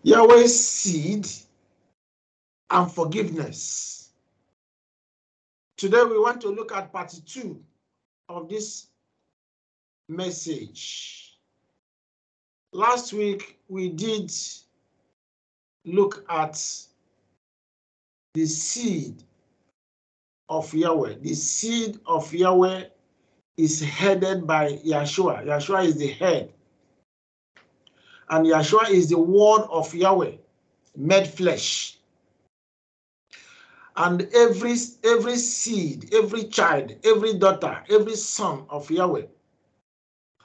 Yahweh's seed and forgiveness. Today we want to look at part 2 of this message. Last week we did look at the seed of Yahweh. The seed of Yahweh is headed by Yahshua. Yahshua is the head. And Yahshua is the word of Yahweh made flesh. And every seed, every child, every daughter, every son of Yahweh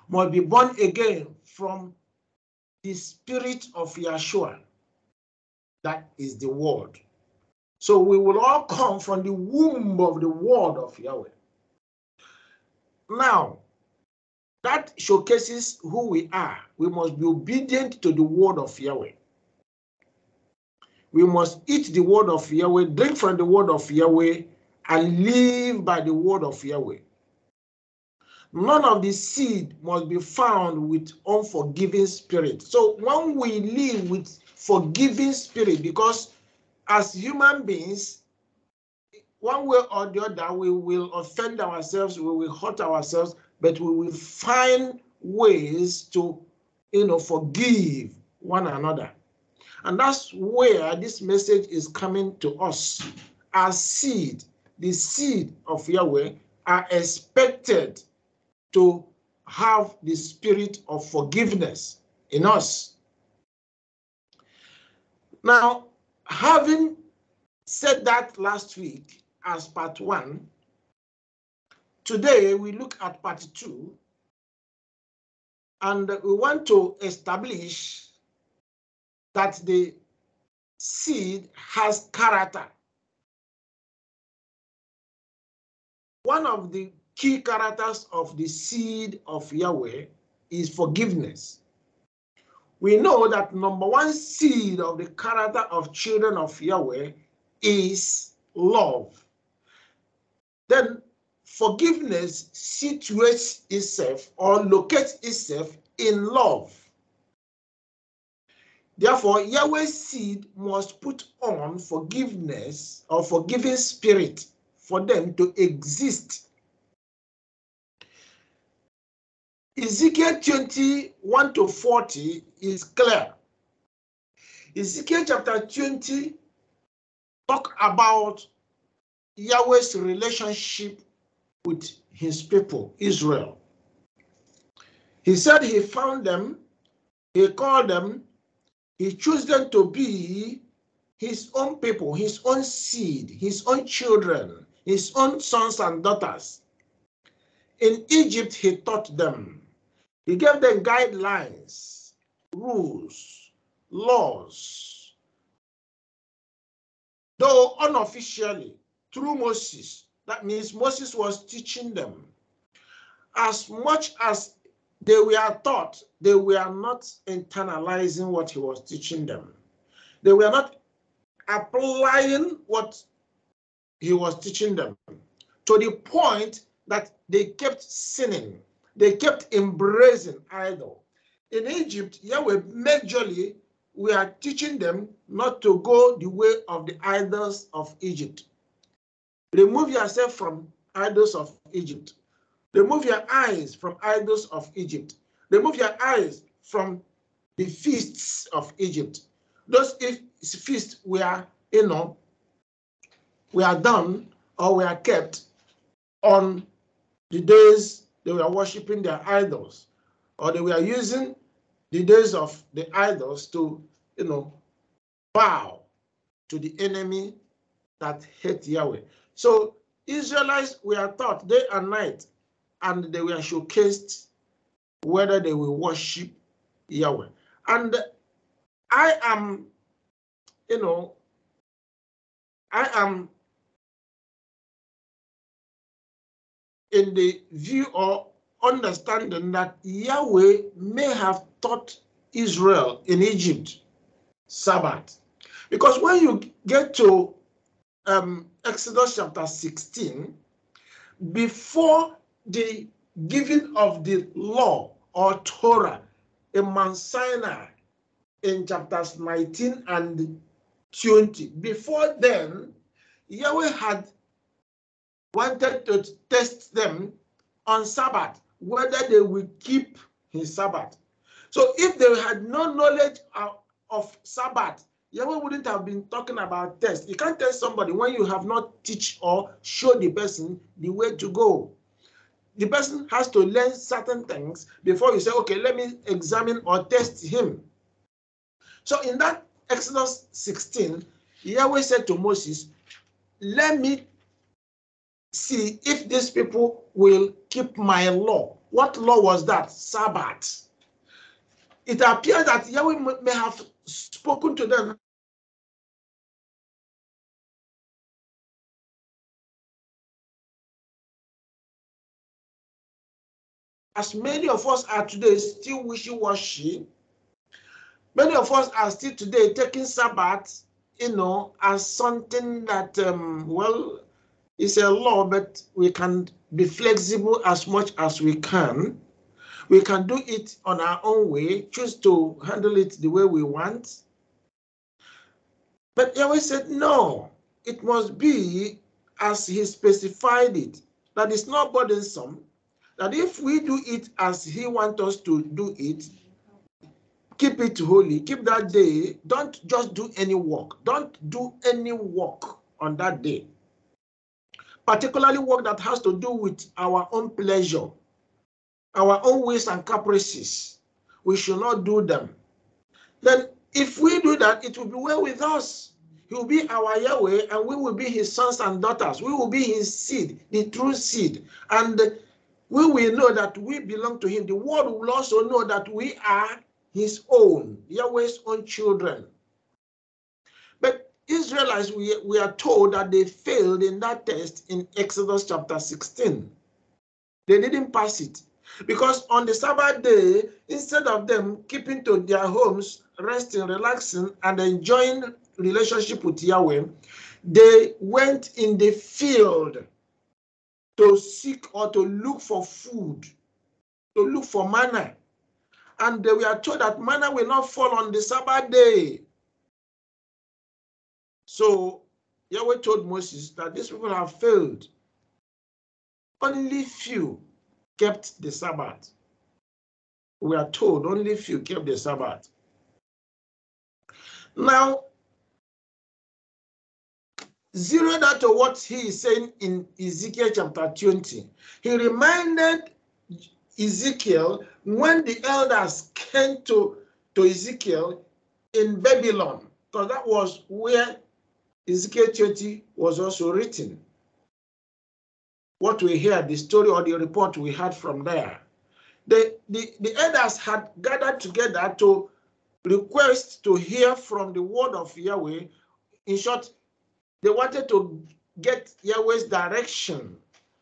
must be born again from the spirit of Yahshua. That is the word. So we will all come from the womb of the word of Yahweh. Now, that showcases who we are. We must be obedient to the word of Yahweh. We must eat the word of Yahweh, drink from the word of Yahweh, and live by the word of Yahweh. None of the seed must be found with unforgiving spirit. So when we live with forgiving spirit, because as human beings, one way or the other, we will offend ourselves, we will hurt ourselves, but we will find ways to, forgive one another. And that's where this message is coming to us. Our seed, the seed of Yahweh, are expected to have the spirit of forgiveness in us. Now, having said that last week as part 1, today we look at part 2, and we want to establish that the seed has character. One of the key characters of the seed of Yahweh is forgiveness. We know that number one seed of the character of children of Yahweh is love. Then forgiveness situates itself or locates itself in love. Therefore, Yahweh's seed must put on forgiveness or forgiving spirit for them to exist. Ezekiel 21 to 40 is clear. Ezekiel chapter 20 talk about Yahweh's relationship with his people, Israel. He said he found them, he called them, he chose them to be his own people, his own seed, his own children, his own sons and daughters. In Egypt, he taught them. He gave them guidelines, rules, laws. Though unofficially, through Moses, that means Moses was teaching them. As much as they were taught, they were not internalizing what he was teaching them. They were not applying what he was teaching them, to the point that they kept sinning. They kept embracing idol. In Egypt, Yahweh majorly were teaching them not to go the way of the idols of Egypt. Remove yourself from idols of Egypt. Remove your eyes from idols of Egypt. Remove your eyes from the feasts of Egypt. Those feasts were, were done or were kept on the days they were worshiping their idols, or they were using the days of the idols to, bow to the enemy that hate Yahweh. So Israelites were taught day and night, and they were showcased whether they will worship Yahweh. And I am in the view or understanding that Yahweh may have taught Israel in Egypt Sabbath. Because when you get to Exodus chapter 16, before the giving of the law or Torah in Mount Sinai, in chapters 19 and 20. Before then, Yahweh had wanted to test them on Sabbath, whether they will keep his Sabbath. So if they had no knowledge of Sabbath, Yahweh wouldn't have been talking about test. You can't test somebody when you have not teach or show the person the way to go. The person has to learn certain things before you say, okay, let me examine or test him. So in that Exodus 16, Yahweh said to Moses, let me see if these people will keep my law. What law was that? Sabbath. It appears that Yahweh may have spoken to them as many of us are today still wishy-washy. Many of us are still today taking Sabbath, as something that, well, it's a law, but we can be flexible as much as we can. We can do it on our own way, choose to handle it the way we want. But Yahweh said, no, it must be as he specified it, that it's not burdensome, that if we do it as he wants us to do it, keep it holy, keep that day, don't just do any work. Don't do any work on that day. Particularly work that has to do with our own pleasure, our own ways and caprices. We should not do them. Then if we do that, it will be well with us. He will be our Yahweh, and we will be his sons and daughters. We will be his seed, the true seed. And we will know that we belong to him. The world will also know that we are his own, Yahweh's own children. But Israelites, we are told that they failed in that test in Exodus chapter 16. They didn't pass it. Because on the Sabbath day, instead of them keeping to their homes, resting, relaxing, and enjoying relationship with Yahweh, they went in the field to seek or to look for food, to look for manna. And they were told that manna will not fall on the Sabbath day. So Yahweh told Moses that these people have failed. Only few kept the Sabbath. We are told only few kept the Sabbath. Now, zero that to what he is saying in Ezekiel chapter 20. He reminded Ezekiel when the elders came to Ezekiel in Babylon, because that was where Ezekiel 20 was also written. What we hear, the story or the report we had from there. The elders had gathered together to request to hear from the word of Yahweh. In short, they wanted to get Yahweh's direction,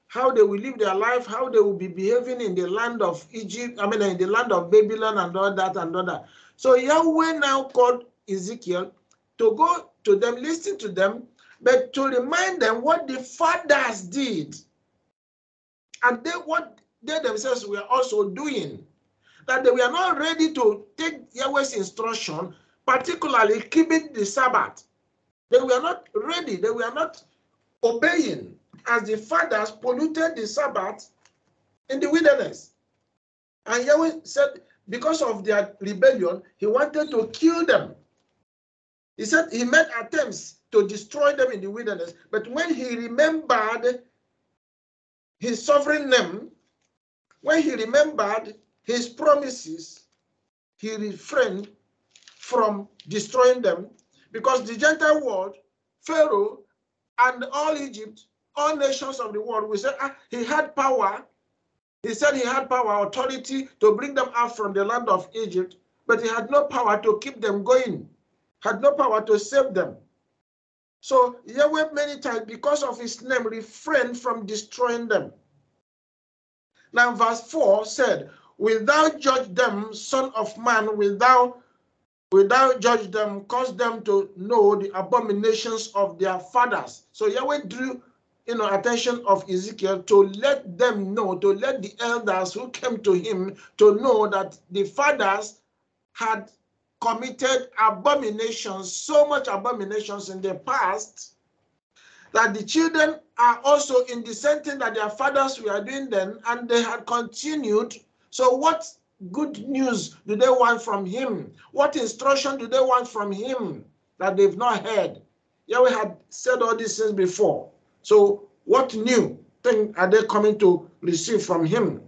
how they will live their life, how they will be behaving in the land of Egypt, in the land of Babylon and all that and all that. So Yahweh now called Ezekiel to go to them, listen to them, but to remind them what the fathers did. And what they themselves were also doing, that they were not ready to take Yahweh's instruction, particularly keeping the Sabbath. They were not ready, they were not obeying, as the fathers polluted the Sabbath in the wilderness. And Yahweh said, because of their rebellion, he wanted to kill them. He said he made attempts to destroy them in the wilderness, but when he remembered his sovereign name, when he remembered his promises, he refrained from destroying them, because the Gentile world, Pharaoh, and all Egypt, all nations of the world, we say he had power. He said he had power, authority to bring them out from the land of Egypt, but he had no power to keep them going, had no power to save them. So Yahweh many times, because of his name, refrained from destroying them. Now verse 4 said, "Wilt thou judge them, son of man, wilt thou judge them, cause them to know the abominations of their fathers?" So Yahweh drew attention of Ezekiel to let them know, to let the elders who came to him to know that the fathers had committed abominations, so much abominations in the past, that the children are also in the same thing that their fathers were doing then, and they had continued. So what good news do they want from him? What instruction do they want from him that they've not heard? Yahweh had said all these things before. So what new thing are they coming to receive from him?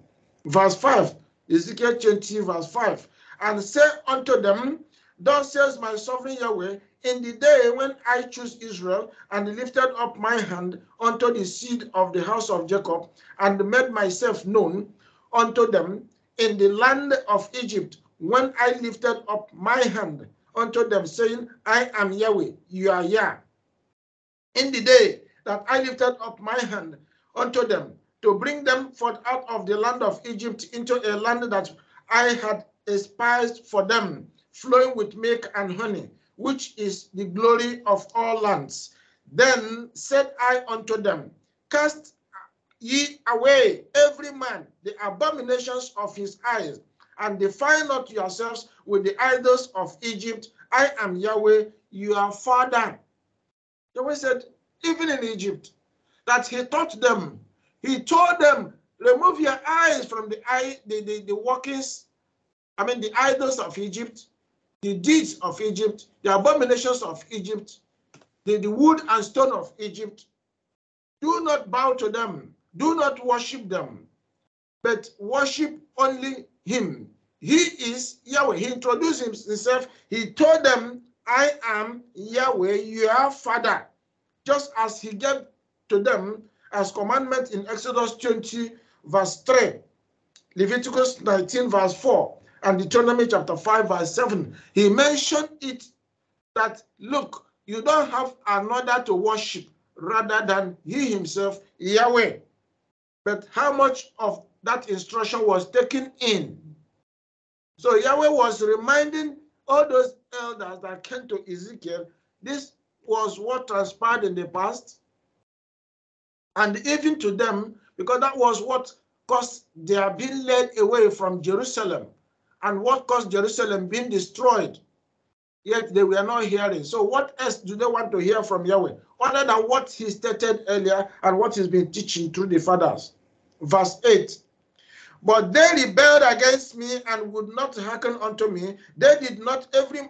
Verse 5, Ezekiel 20, verse 5. And say unto them, thus says my sovereign Yahweh, in the day when I choose Israel and lifted up my hand unto the seed of the house of Jacob and made myself known unto them in the land of Egypt, when I lifted up my hand unto them, saying, I am Yahweh, you are Yah. In the day that I lifted up my hand unto them to bring them forth out of the land of Egypt into a land that I had espoused for them, flowing with milk and honey, which is the glory of all lands. Then said I unto them, cast ye away every man the abominations of his eyes, and defile not yourselves with the idols of Egypt. I am Yahweh, your father. Yahweh said, even in Egypt, that he taught them, he told them, remove your eyes from the workings, the idols of Egypt, the deeds of Egypt, the abominations of Egypt, the wood and stone of Egypt. Do not bow to them. Do not worship them, but worship only him. He is Yahweh. He introduced himself. He told them, I am Yahweh, your father, just as he gave to them as commandment in Exodus 20, verse 3, Leviticus 19, verse 4, and Deuteronomy chapter 5, verse 7. He mentioned it that, look, you don't have another to worship rather than he himself, Yahweh. But how much of that instruction was taken in? So Yahweh was reminding all those elders that came to Ezekiel, this was what transpired in the past. And even to them, because that was what caused their being led away from Jerusalem and what caused Jerusalem being destroyed. Yet they were not hearing. So what else do they want to hear from Yahweh other than what he stated earlier and what he's been teaching through the fathers? Verse 8. But they rebelled against me and would not hearken unto me. They did not every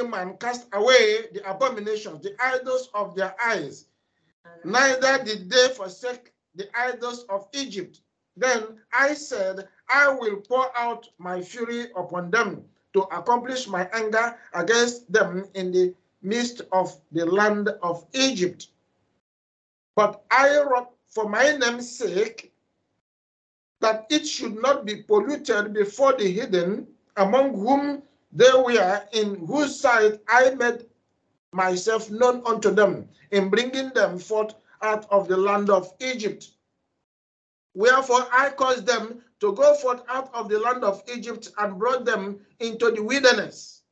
man cast away the abominations, the idols of their eyes. Neither did they forsake the idols of Egypt. Then I said, I will pour out my fury upon them to accomplish my anger against them in the midst of the land of Egypt. But I wrote for my name's sake, that it should not be polluted before the heathen, among whom they were, in whose sight I made myself known unto them, in bringing them forth out of the land of Egypt. Wherefore I caused them to go forth out of the land of Egypt and brought them into the wilderness.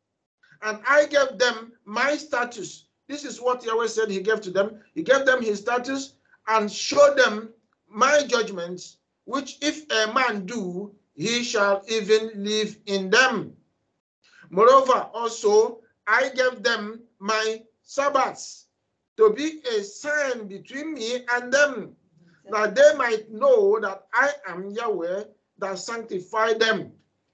And I gave them my status. This is what Yahweh said he gave to them. He gave them his status and showed them my judgments, which if a man do, he shall even live in them. Moreover, also, I gave them my Sabbaths to be a sign between me and them, that they might know that I am Yahweh that sanctify them.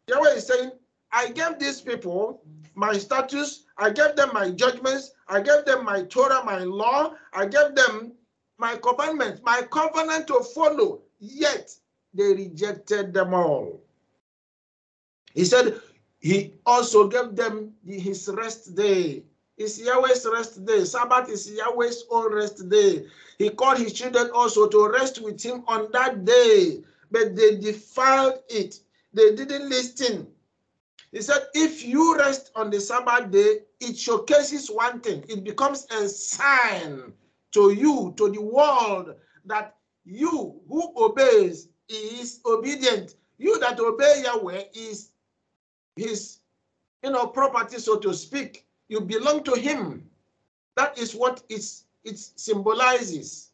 Yahweh is saying, I gave these people my status, I gave them my judgments, I gave them my Torah, my law, I gave them my commandments, my covenant to follow, yet they rejected them all. He said he also gave them his rest day. It's Yahweh's rest day. Sabbath is Yahweh's own rest day. He called his children also to rest with him on that day, but they defiled it. They didn't listen. He said, if you rest on the Sabbath day, it showcases one thing. It becomes a sign to you, to the world, that you who obeys is obedient. You that obey Yahweh is his property, so to speak. You belong to him. That is what it symbolizes.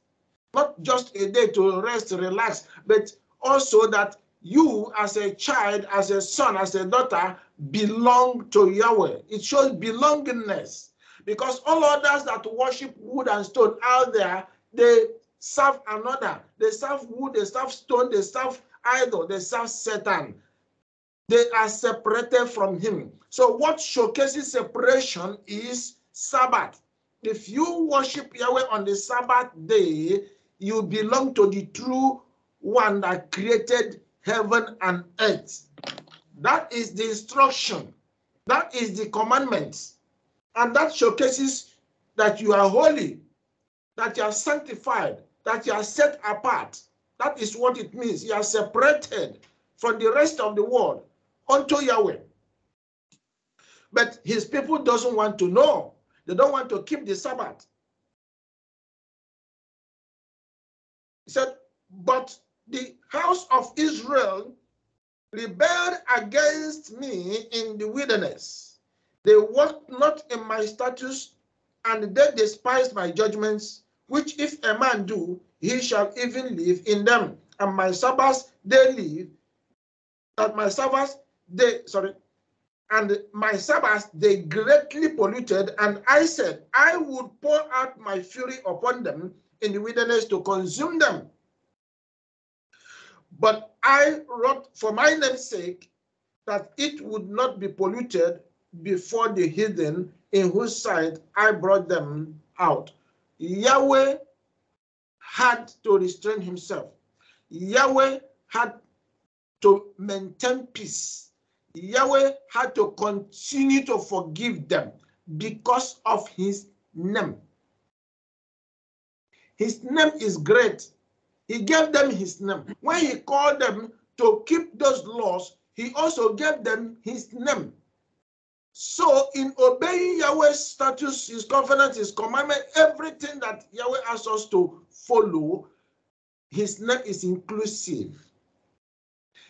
Not just a day to rest, relax, but also that you as a child, as a son, as a daughter, belong to Yahweh. It shows belongingness. Because all others that worship wood and stone out there, they serve another. They serve wood, they serve stone, they serve idol, they serve Satan. They are separated from him. So what showcases separation is Sabbath. If you worship Yahweh on the Sabbath day, you belong to the true one that created heaven and earth. That is the instruction. That is the commandment. And that showcases that you are holy, that you are sanctified, that you are set apart. That is what it means. You are separated from the rest of the world unto Yahweh. But his people doesn't want to know. They don't want to keep the Sabbath. He said, but the house of Israel rebelled against me in the wilderness. They walked not in my statutes, and they despised my judgments, which if a man do, he shall even live in them. And my Sabbaths they live, and my Sabbaths they greatly polluted, and I said, I would pour out my fury upon them in the wilderness to consume them. But I wrote for my name's sake that it would not be polluted before the heathen in whose sight I brought them out. Yahweh had to restrain himself. Yahweh had to maintain peace. Yahweh had to continue to forgive them because of his name. His name is great. He gave them his name. When he called them to keep those laws, he also gave them his name. So in obeying Yahweh's statutes, his covenant, his commandment, everything that Yahweh asks us to follow, his name is inclusive.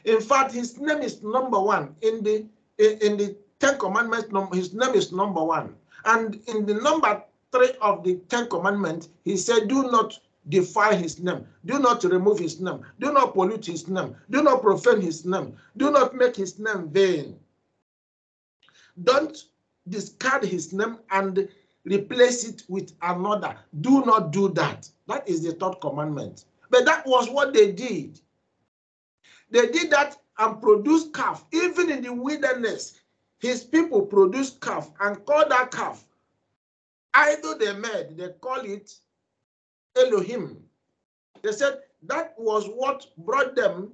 In fact, his name is number one. In the Ten Commandments, his name is number one. And in the number 3 of the Ten Commandments, he said, do not defile his name. Do not remove his name. Do not pollute his name. Do not profane his name. Do not make his name vain. Don't discard his name and replace it with another. Do not do that. That is the 3rd commandment. But that was what they did. They did that and produced calf. Even in the wilderness, his people produced calf and called that calf idol they made. They call it Elohim. They said that was what brought them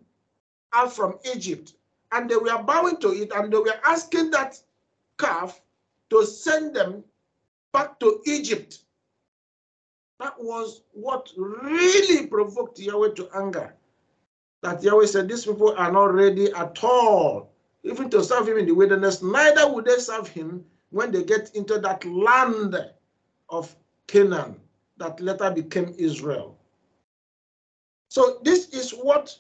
out from Egypt. And they were bowing to it, and they were asking that calf to send them back to Egypt. That was what really provoked Yahweh to anger. That Yahweh said, these people are not ready at all, even to serve him in the wilderness. Neither would they serve him when they get into that land of Canaan that later became Israel. So this is what,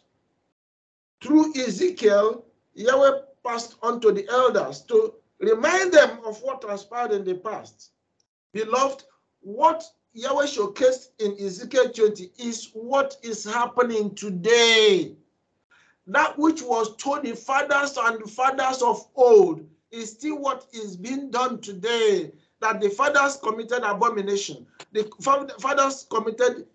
through Ezekiel, Yahweh passed on to the elders to remind them of what transpired in the past. Beloved, what Yahweh showcased in Ezekiel 20 is what is happening today. That which was told the fathers and fathers of old is still what is being done today. That the fathers committed abomination. The fathers committed,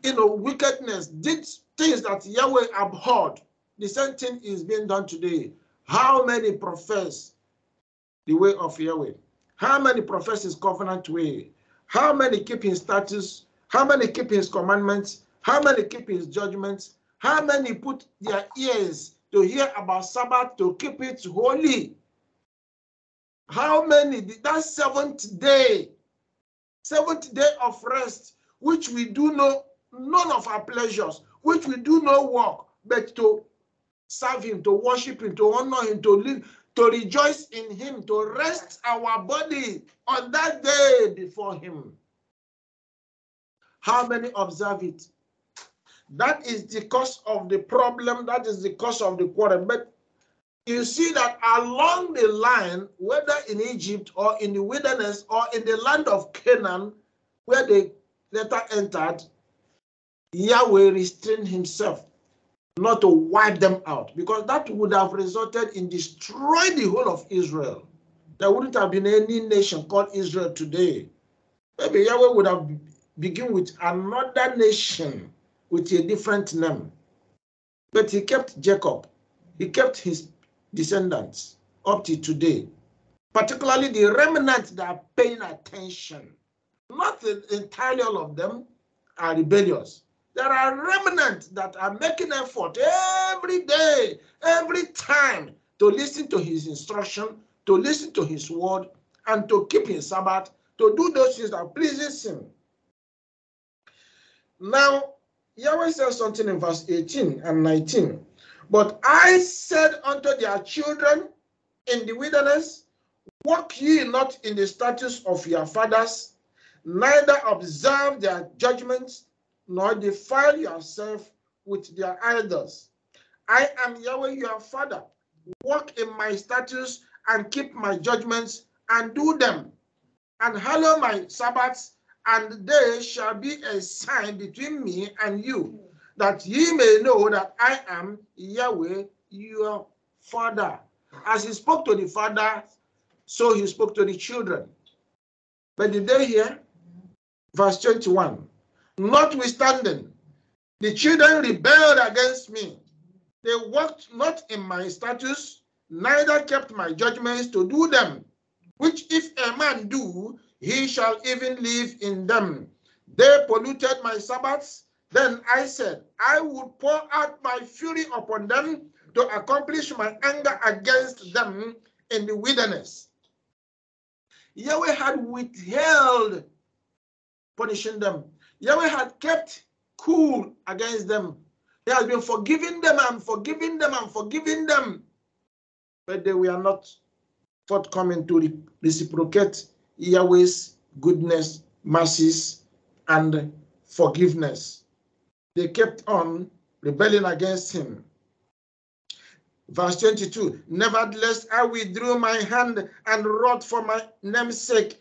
wickedness, did things that Yahweh abhorred. The same thing is being done today. How many profess the way of Yahweh? How many profess his covenant way? How many keep his statutes? How many keep his commandments? How many keep his judgments? How many put their ears to hear about Sabbath to keep it holy? How many? That seventh day of rest, which we do none of our pleasures, which we do no work, but to serve him, to worship him, to honor him, to live, to rejoice in him, to rest our body on that day before him. How many observe it? That is the cause of the problem. That is the cause of the quarrel. But you see that along the line, whether in Egypt or in the wilderness or in the land of Canaan, where they later entered, Yahweh restrained himself. not to wipe them out, because that would have resulted in destroying the whole of Israel. There wouldn't have been any nation called Israel today. Maybe Yahweh would have begun with another nation with a different name. But he kept Jacob. He kept his descendants up to today. Particularly the remnant that are paying attention. Not entirely all of them are rebellious. There are remnants that are making effort every day, every time to listen to his instruction, to listen to his word, and to keep his Sabbath, to do those things that pleases him. Now, Yahweh says something in verse 18 and 19. But I said unto their children in the wilderness, walk ye not in the statutes of your fathers, neither observe their judgments, nor defile yourself with their idols. I am Yahweh your father. Walk in my statutes and keep my judgments and do them, and hallow my Sabbaths, and they shall be a sign between me and you, that ye may know that I am Yahweh your father. As he spoke to the father, so he spoke to the children. But did they hear? Verse 21. Notwithstanding, the children rebelled against me. They walked not in my statutes, neither kept my judgments to do them, which if a man do, he shall even live in them. They polluted my Sabbaths. Then I said, I would pour out my fury upon them to accomplish my anger against them in the wilderness. Yahweh had withheld punishing them. Yahweh had kept cool against them. He has been forgiving them and forgiving them and forgiving them. But they were not forthcoming to reciprocate Yahweh's goodness, mercies, and forgiveness. They kept on rebelling against him. Verse 22, nevertheless, I withdrew my hand and wrought for my name's sake,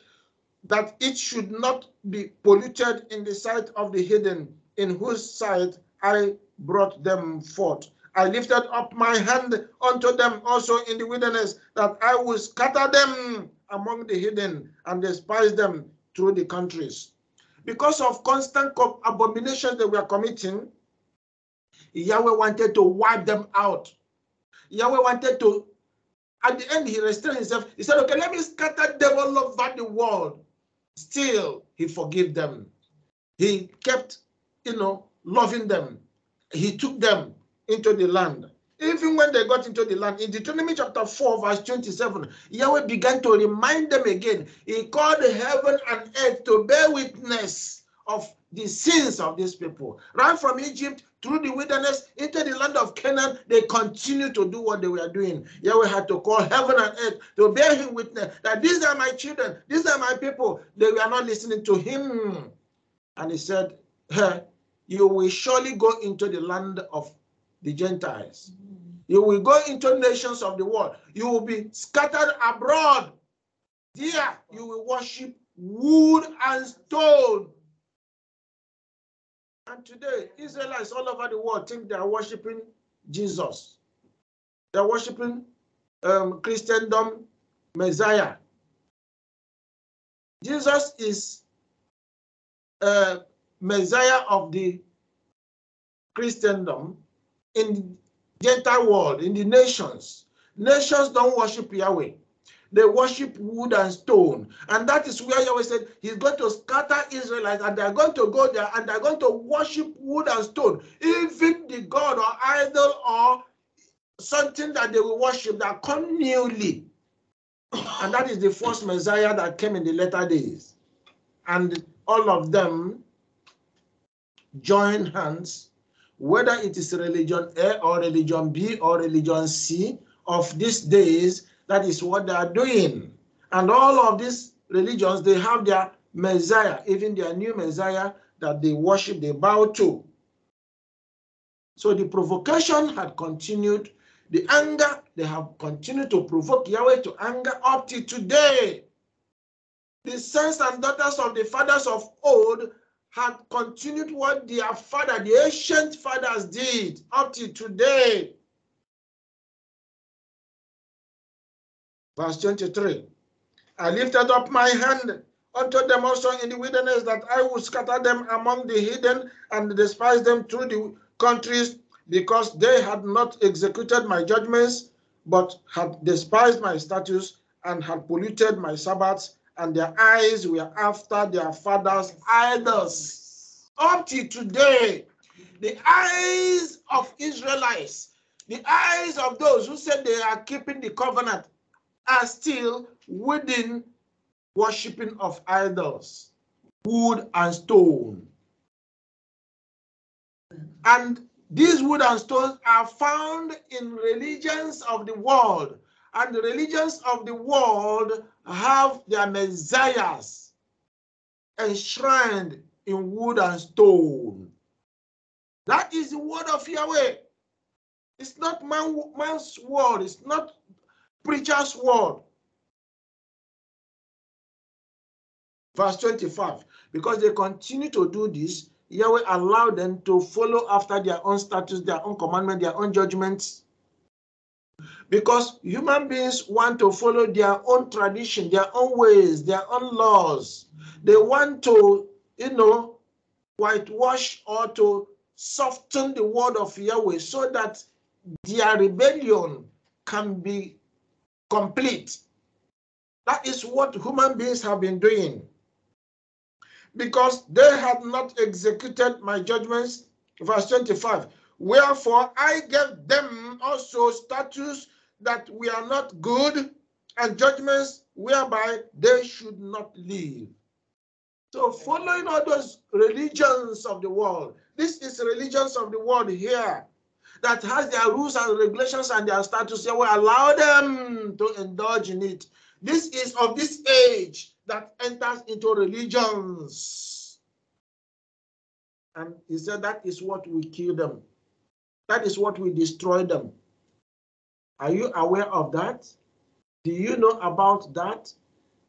that it should not be polluted in the sight of the hidden, in whose sight I brought them forth. I lifted up my hand unto them also in the wilderness, that I would scatter them among the hidden and despise them through the countries. Because of constant abominations they were committing, Yahweh wanted to wipe them out. Yahweh wanted to, at the end, he restrained himself. He said, okay, let me scatter them all over the world. Still, he forgave them. He kept, loving them. He took them into the land. Even when they got into the land, in Deuteronomy chapter 4, verse 27, Yahweh began to remind them again. He called heaven and earth to bear witness of the sins of these people. Right from Egypt through the wilderness into the land of Canaan, they continued to do what they were doing. Yahweh had to call heaven and earth to bear him witness that these are my children, these are my people. They were not listening to him. And he said, hey, you will surely go into the land of the Gentiles. You will go into nations of the world. You will be scattered abroad. There you will worship wood and stone. And today, Israelites all over the world think they are worshiping Jesus. They are worshiping Christendom, Messiah. Jesus is Messiah of the Christendom in the Gentile world, in the nations. Nations don't worship Yahweh. They worship wood and stone. And that is where Yahweh said he's going to scatter Israelites, and they're going to go there and they're going to worship wood and stone. Even the god or idol or something that they will worship that come newly. And that is the first Messiah that came in the latter days. And all of them join hands, whether it is religion A or religion B or religion C of these days. That is what they are doing. And all of these religions, they have their Messiah, even their new Messiah that they worship, they bow to. So the provocation had continued. The anger, they have continued to provoke Yahweh to anger up to today. The sons and daughters of the fathers of old had continued what their father, the ancient fathers did up to today. Verse 23. I lifted up my hand unto them also in the wilderness, that I would scatter them among the heathen and despise them through the countries, because they had not executed my judgments, but had despised my statutes and had polluted my Sabbaths, and their eyes were after their fathers' idols. Up to today, the eyes of Israelites, the eyes of those who said they are keeping the covenant, are still within worshiping of idols, wood and stone. And these wood and stones are found in religions of the world. And the religions of the world have their messiahs enshrined in wood and stone. That is the word of Yahweh. It's not man's word. It's not preacher's word. Verse 25, because they continue to do this, Yahweh allowed them to follow after their own statutes, their own commandments, their own judgments. Because human beings want to follow their own tradition, their own ways, their own laws. They want to, whitewash or to soften the word of Yahweh so that their rebellion can be complete. That is what human beings have been doing. Because they had not executed my judgments. Verse 25. Wherefore I gave them also statutes that were not good, and judgments whereby they should not live. So following all those religions of the world, this is religions of the world here that has their rules and regulations and their statutes. They will allow them to indulge in it. This is of this age that enters into religions. And he said that is what we kill them. That is what we destroy them. Are you aware of that? Do you know about that?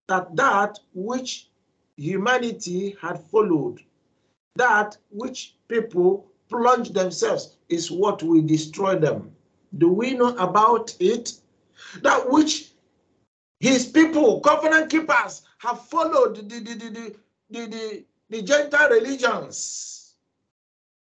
That which humanity had followed, that which people plunged themselves, is what will destroy them. Do we know about it? That which his people, covenant keepers, have followed the Gentile religions,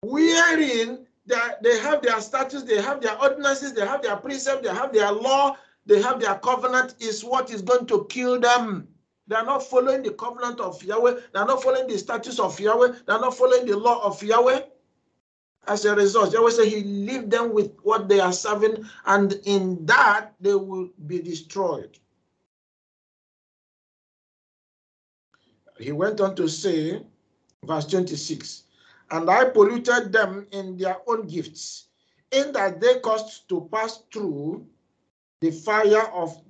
wherein they have their statutes, they have their ordinances, they have their precepts, they have their law, they have their covenant, is what is going to kill them. They are not following the covenant of Yahweh. They are not following the statutes of Yahweh. They are not following the law of Yahweh. As a result, Yahweh said he leave them with what they are serving, and in that they will be destroyed. He went on to say, verse 26, and I polluted them in their own gifts, in that they caused to pass through the fire of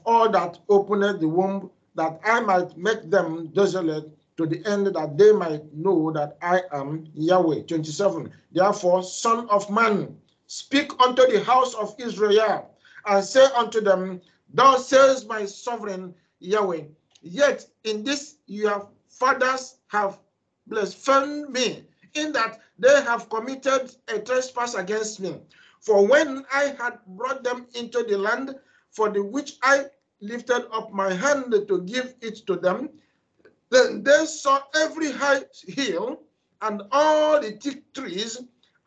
all that opened the womb, that I might make them desolate, to the end that they might know that I am Yahweh. 27. Therefore, Son of man, speak unto the house of Israel, and say unto them, thus says my sovereign Yahweh, yet in this your fathers have blasphemed me, in that they have committed a trespass against me. For when I had brought them into the land, for the which I lifted up my hand to give it to them, then they saw every high hill and all the thick trees,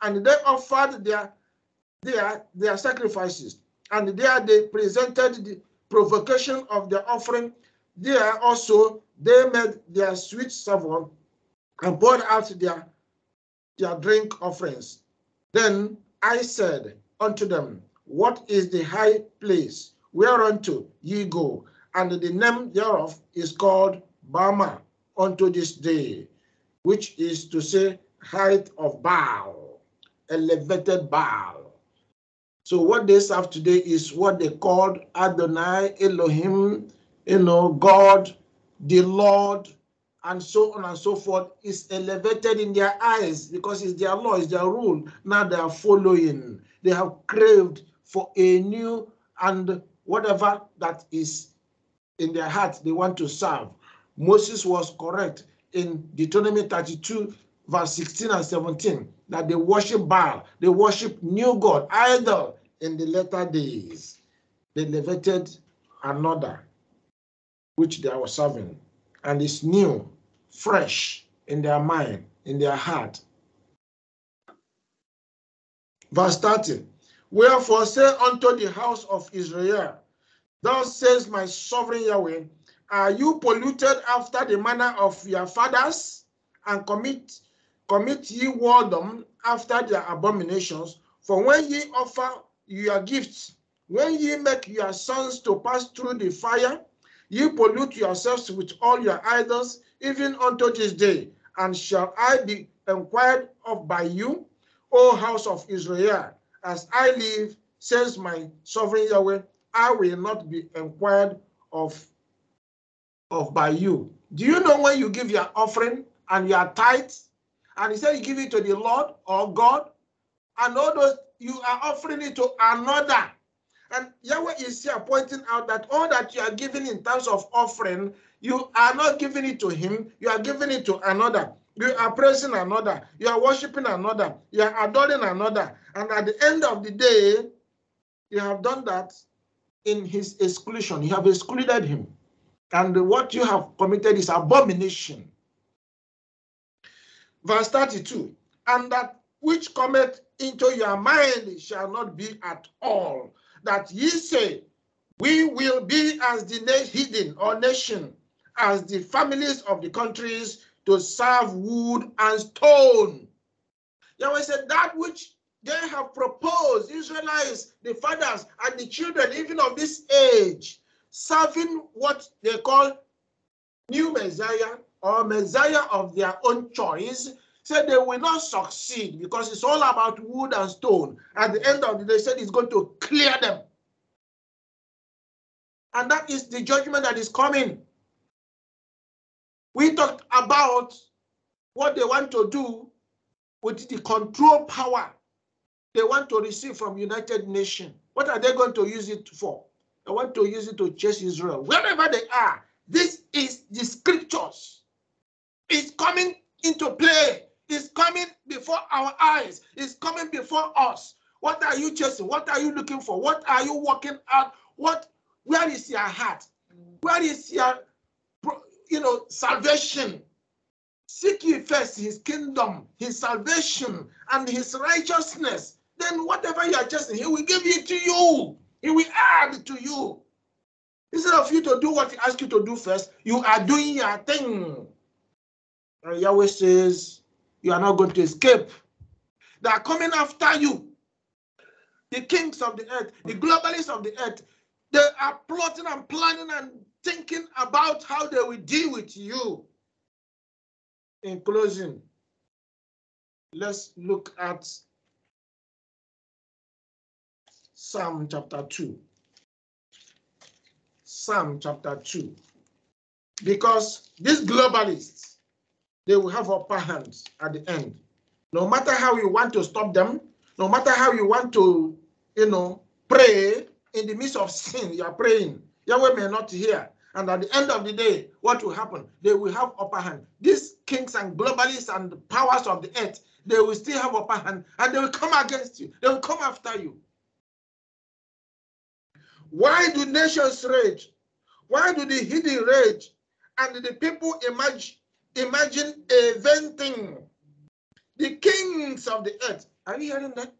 and they offered their sacrifices. And there they presented the provocation of their offering. There also they made their sweet savour and poured out their drink offerings. Then I said unto them, what is the high place whereunto ye go? And the name thereof is called Bama unto this day, which is to say, height of Baal, elevated Baal. So what they serve today is what they called Adonai, Elohim, God, the Lord, and so on and so forth, is elevated in their eyes because it's their law, it's their rule. Now they are following. They have craved for a new and whatever that is in their heart they want to serve. Moses was correct. in Deuteronomy 32, verse 16 and 17, that they worship Baal, they worship new god, idol. In the latter days, they elevated another, which they were serving, and it's new, fresh in their mind, in their heart. Verse 30, wherefore say unto the house of Israel, thus says my sovereign Yahweh, are you polluted after the manner of your fathers, and commit ye whoredom after their abominations? For when ye offer your gifts, when ye make your sons to pass through the fire, ye pollute yourselves with all your idols, even unto this day. And shall I be inquired of by you, O house of Israel? As I live, says my sovereign Yahweh, I will not be inquired of by you. Do you know when you give your offering and your tithe, and he said you give it to the Lord or God, and all those, you are offering it to another. And Yahweh is here pointing out that all that you are giving in terms of offering, you are not giving it to him, you are giving it to another. You are praising another, you are worshiping another, you are adoring another. And at the end of the day, you have done that in his exclusion. You have excluded him. And what you have committed is abomination. Verse 32, and that which cometh into your mind shall not be at all, that ye say, we will be as the heathen or nation, as the families of the countries, to serve wood and stone. Yahweh said that which they have proposed, Israelites, the fathers and the children, even of this age, serving what they call new Messiah or Messiah of their own choice, said they will not succeed because it's all about wood and stone. At the end of the day, said it's going to clear them. And that is the judgment that is coming. We talked about what they want to do with the control power they want to receive from United Nations. What are they going to use it for? They want to use it to chase Israel. Wherever they are, this is the scriptures. It's coming into play. It's coming before our eyes. It's coming before us. What are you chasing? What are you looking for? What are you working out? Where is your heart? Where is your, salvation? Seek ye first his kingdom, his salvation, and his righteousness. Then whatever you are chasing, he will give it to you. He will add to you. Instead of you to do what he asks you to do first, you are doing your thing. And Yahweh says, you are not going to escape. They are coming after you. The kings of the earth, the globalists of the earth, they are plotting and planning and thinking about how they will deal with you. In closing, let's look at Psalm chapter 2. Psalm chapter 2. Because these globalists, they will have upper hands at the end. No matter how you want to stop them, no matter how you want to, pray in the midst of sin, you are praying. Yahweh may not hear. And at the end of the day, what will happen? They will have upper hand. These kings and globalists and the powers of the earth, they will still have upper hand, and they will come against you. They will come after you. Why do nations rage? Why do the heathen rage? And the people imagine a vain thing. The kings of the earth, are you hearing that?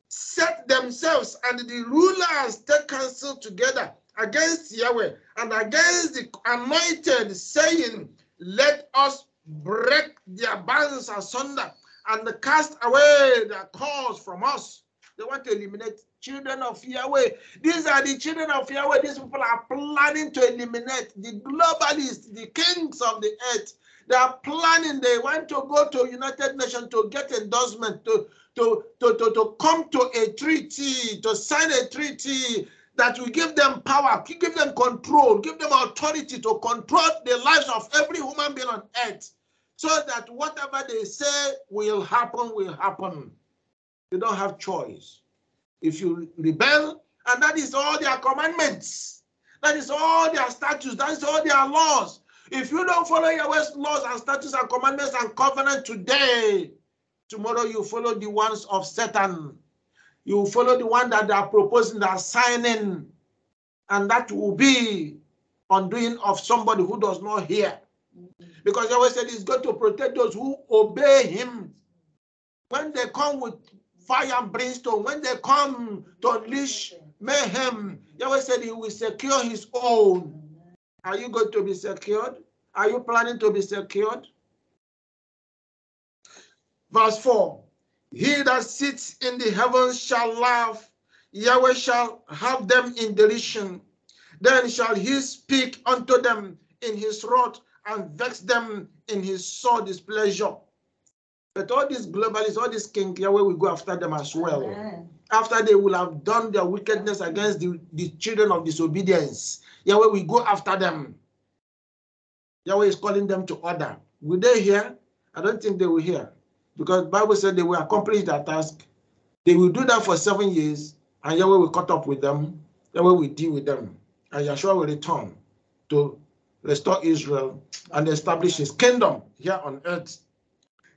Set themselves, and the rulers take counsel together against Yahweh and against the anointed, saying, let us break their bands asunder and cast away their cords from us. They want to eliminate children of Yahweh. These are the children of Yahweh. These people are planning to eliminate the globalists, the kings of the earth. They are planning. They want to go to United Nations to get endorsement, to come to a treaty, to sign a treaty that will give them power, give them control, give them authority to control the lives of every human being on earth, so that whatever they say will happen, will happen. You don't have choice. If you rebel, and that is all their commandments, that is all their statutes, that is all their laws. If you don't follow Yahweh's laws and statutes and commandments and covenant today, tomorrow you follow the ones of Satan. You follow the one that they are proposing, they are signing, and that will be undoing of somebody who does not hear. Because Yahweh said he's going to protect those who obey him. When they come with fire and brimstone, when they come to unleash mayhem, Yahweh said he will secure his own. Are you going to be secured? Are you planning to be secured? Verse 4. He that sits in the heavens shall laugh. Yahweh shall have them in derision. Then shall he speak unto them in his wrath and vex them in his sore displeasure. But all these globalists, all these kings, Yahweh will go after them as well. Amen. After they will have done their wickedness against the children of disobedience, Yahweh will go after them. Yahweh is calling them to order. Will they hear? I don't think they will hear. Because the Bible said they will accomplish their task. They will do that for 7 years, and Yahweh will cut up with them. Yahweh will deal with them. And Yahshua will return to restore Israel and establish his kingdom here on earth.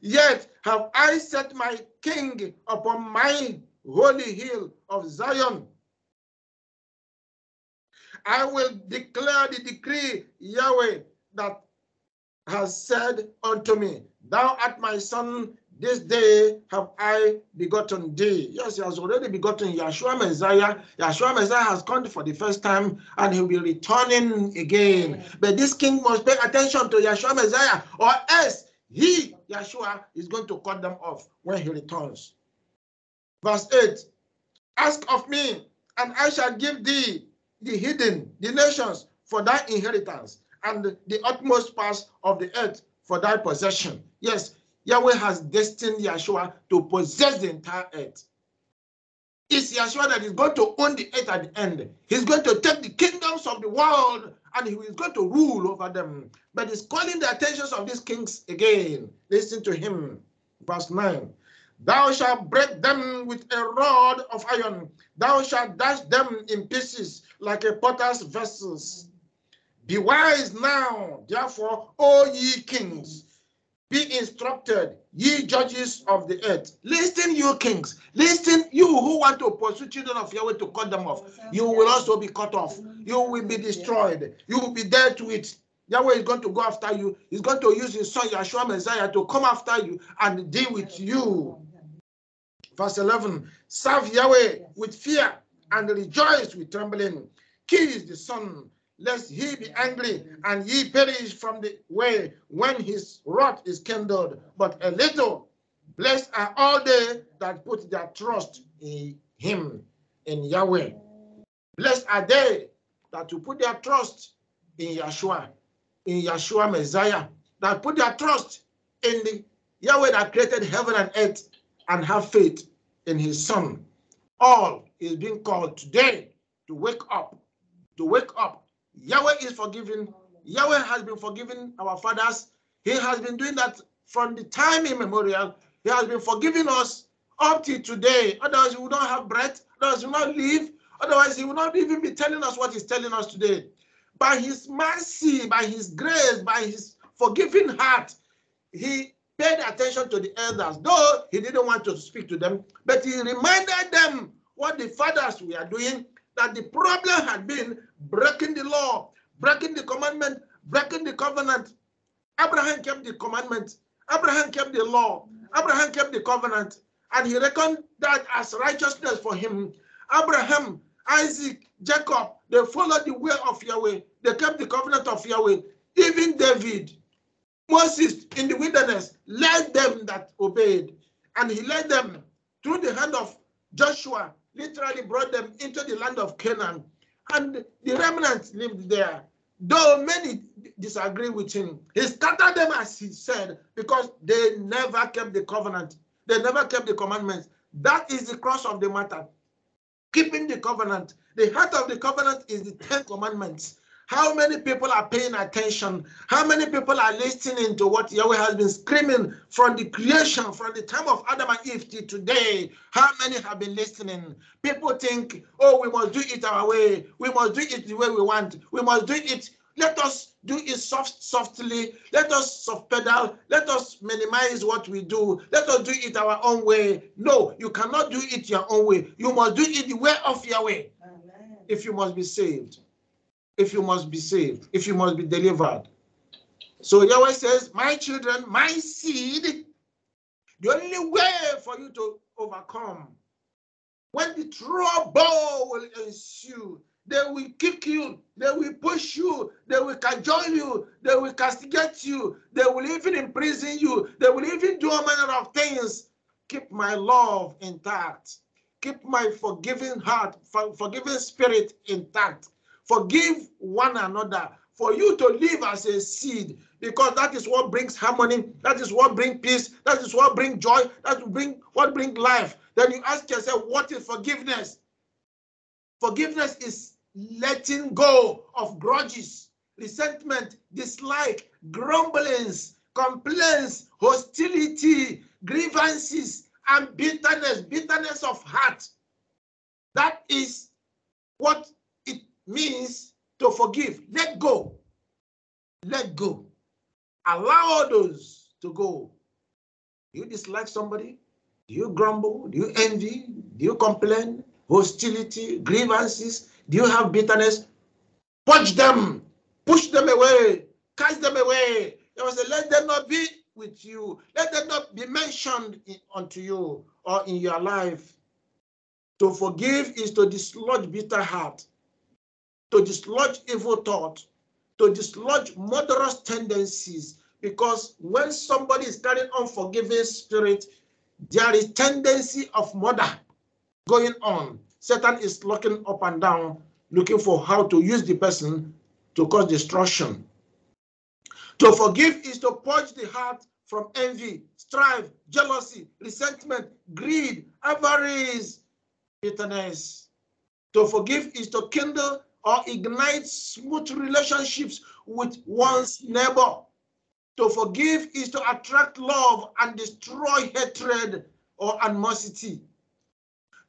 Yet have I set my king upon my holy hill of Zion. I will declare the decree, Yahweh, that has said unto me, thou art my son, this day have I begotten thee. Yes, he has already begotten Yahshua Messiah. Yahshua Messiah has come for the first time, and he will be returning again. But this king must pay attention to Yahshua Messiah, or else he, Yahshua, is going to cut them off when he returns. Verse 8, ask of me, and I shall give thee the hidden, the nations, for thy inheritance, and the utmost parts of the earth for thy possession. Yes, Yahweh has destined Yahshua to possess the entire earth. It's Yahshua that is going to own the earth at the end. He's going to take the kingdoms of the world and he is going to rule over them. But he's calling the attention of these kings again. Listen to him. Verse 9. Thou shalt break them with a rod of iron. Thou shalt dash them in pieces like a potter's vessels. Be wise now, therefore, O ye kings. Be instructed, ye judges of the earth. Listen, you kings. Listen, you who want to pursue children of Yahweh to cut them off. You will also be cut off. You will be destroyed. You will be dealt with. Yahweh is going to go after you. He's going to use his son, Yahshua Messiah, to come after you and deal with you. Verse 11, serve Yahweh with fear and rejoice with trembling. Kiss the Son, lest he be angry and ye perish from the way when his wrath is kindled. But a little, blessed are all they that put their trust in him, in Yahweh. Blessed are they that to put their trust in Yahshua Messiah, that put their trust in the Yahweh that created heaven and earth, and have faith in his Son. All is being called today to wake up, to wake up. Yahweh is forgiving. Yahweh has been forgiving our fathers. He has been doing that from the time immemorial. He has been forgiving us up to today. Otherwise, we would not have breath. Otherwise, we would not live. Otherwise, he would not even be telling us what he's telling us today. By his mercy, by his grace, by his forgiving heart, he paid attention to the elders, though he didn't want to speak to them, but he reminded them what the fathers were doing, that the problem had been breaking the law, breaking the commandment, breaking the covenant. Abraham kept the commandment. Abraham kept the law. Abraham kept the covenant, and he reckoned that as righteousness for him. Abraham, Isaac, Jacob, they followed the way of Yahweh. They kept the covenant of Yahweh. Even David, Moses in the wilderness led them that obeyed, and he led them through the hand of Joshua, literally brought them into the land of Canaan, and the remnants lived there. Though many disagree with him, he scattered them, as he said, because they never kept the covenant. They never kept the commandments. That is the crux of the matter. Keeping the covenant. The heart of the covenant is the 10 commandments. How many people are paying attention? How many people are listening to what Yahweh has been screaming from the creation, from the time of Adam and Eve to today? How many have been listening? People think, oh, we must do it our way. We must do it the way we want. We must do it Let us do it softly. Let us soft pedal. Let us minimize what we do. Let us do it our own way. No, you cannot do it your own way. You must do it the way of Yahweh. Amen. If you must be saved. If you must be saved. If you must be delivered. So Yahweh says, my children, my seed, the only way for you to overcome, when the trouble will ensue, they will kick you, they will push you, they will cajole you, they will castigate you, they will even imprison you, they will even do all manner of things. Keep my love intact. Keep my forgiving heart, forgiving spirit intact. Forgive one another. For you to live as a seed, because that is what brings harmony, that is what brings peace, that is what brings joy, that is what brings life. Then you ask yourself, what is forgiveness? Forgiveness is letting go of grudges, resentment, dislike, grumblings, complaints, hostility, grievances, and bitterness of heart. That is what it means to forgive. Let go. Let go. Allow those to go. Do you dislike somebody? Do you grumble? Do you envy? Do you complain? Hostility, grievances? Do you have bitterness? Punch them. Push them away. Cast them away. Let them not be with you. Let them not be mentioned unto you or in your life. To forgive is to dislodge bitter heart, to dislodge evil thought, to dislodge murderous tendencies. Because when somebody is carrying unforgiving spirit, there is tendency of murder going on. Satan is looking up and down, looking for how to use the person to cause destruction. To forgive is to purge the heart from envy, strife, jealousy, resentment, greed, avarice, bitterness. To forgive is to kindle or ignite smooth relationships with one's neighbor. To forgive is to attract love and destroy hatred or animosity.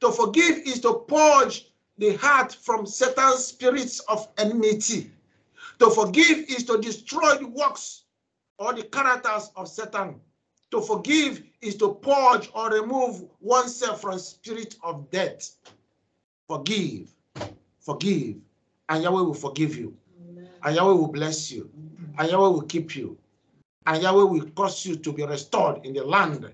To forgive is to purge the heart from Satan's spirits of enmity. To forgive is to destroy the works or the characters of Satan. To forgive is to purge or remove oneself from spirit of death. Forgive, forgive, and Yahweh will forgive you. Amen. And Yahweh will bless you. And Yahweh will keep you. And Yahweh will cause you to be restored in the land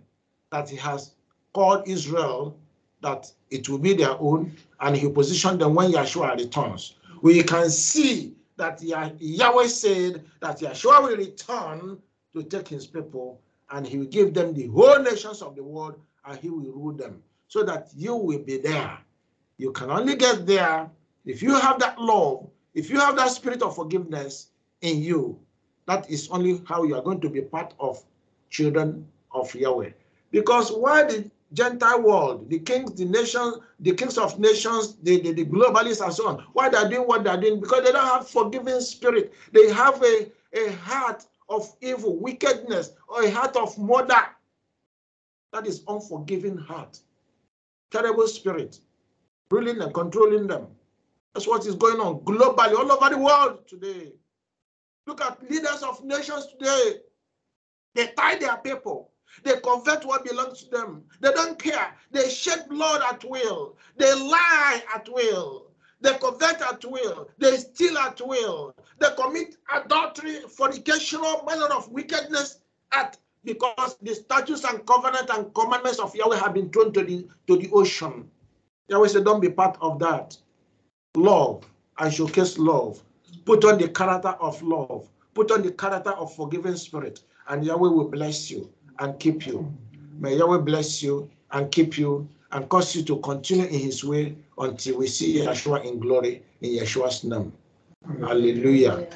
that he has called Israel, that it will be their own, and he positioned them when Yeshua returns. We can see that Yahweh said that Yeshua will return to take his people, and he will give them the whole nations of the world, and he will rule them, so that you will be there. You can only get there if you have that love, if you have that spirit of forgiveness in you. That is only how you are going to be part of children of Yahweh. Because while the Gentile world, the kings, the nations, the kings of nations, the globalists and so on, why they're doing what they're doing? Because they don't have forgiving spirit. They have a heart of evil, wickedness, or a heart of murder. That is unforgiving heart. Terrible spirit, ruling and controlling them. That's what is going on globally, all over the world today. Look at leaders of nations today. They tie their people. They convert what belongs to them. They don't care. They shed blood at will. They lie at will. They convert at will. They steal at will. They commit adultery, fornication, all manner of wickedness because the statutes and covenant and commandments of Yahweh have been thrown to the ocean. Yahweh said, don't be part of that. Love and showcase love. Put on the character of love. Put on the character of forgiving spirit, and Yahweh will bless you and keep you. May Yahweh bless you and keep you and cause you to continue in his way until we see Yeshua in glory in Yeshua's name. Hallelujah.